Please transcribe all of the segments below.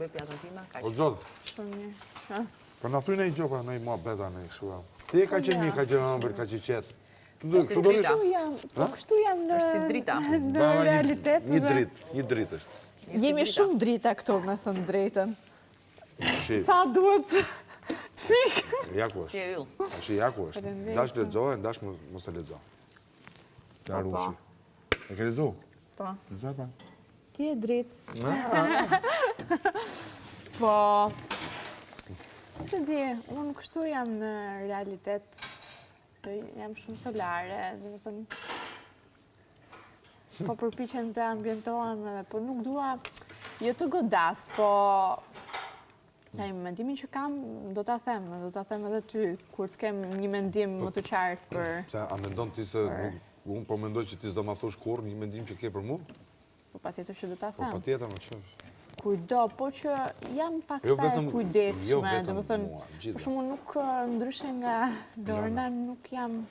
bëj pjatën time, kaq. O Zot, Shumë mirë. po na thynë ai gjopa në mua beta në kështu. Ti e ka qenë mirë, ka qenë ëmbël, ka qenë qetë. Si drita. Po kështu jam në Është si drita. në realitet. Një dritë është. Jemi shumë drita këto, me thënë drejtën. Shi, Sa duhet të fikë? jaku Ti është. e yll. Shi jaku është. Dash lexoje, dash mos e lexo. Ja rushi. E ke lexu? Po. Lexoj pa. Ti e dritë. Po, se di, unë kështu jam në realitet, jam shumë solare, dhe më thënë, po përpiqen të ambientohem edhe, po nuk dua, jo të godas, po, mendimin që kam, do t'a them edhe ty, kur të kem një mendim më të qartë për... Se a mendon ti se unë po mendoj që ti s'do ma thosh kur një mendim që ke për mu? Po patjetër që do t'a Po them. patjetër më ç'është. Kujdo, po që jam pak Jo sa vetëm- e kujdesshme, jo vetëm dhe më thënë, mua, gjithë. për shumë nuk ndryshe nga Lorna, nuk jam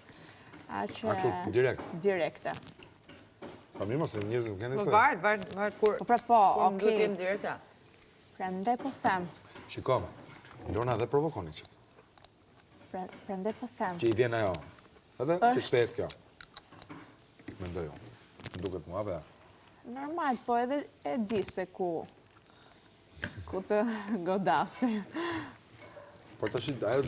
A kështu direkte. Pa mi mos e njerëzit nuk keni Po se. varet kur Po pra po, kur më duhet okej, jem direkta. prandaj po them, Shiko, Lorna dhe provokoni që. prandaj po them. Që i vjen ajo. Edhe që Është- kthehet kjo. Mendoj unë. Duket mua be. Normal, po edhe e di se ku të godasi. Por tash ajo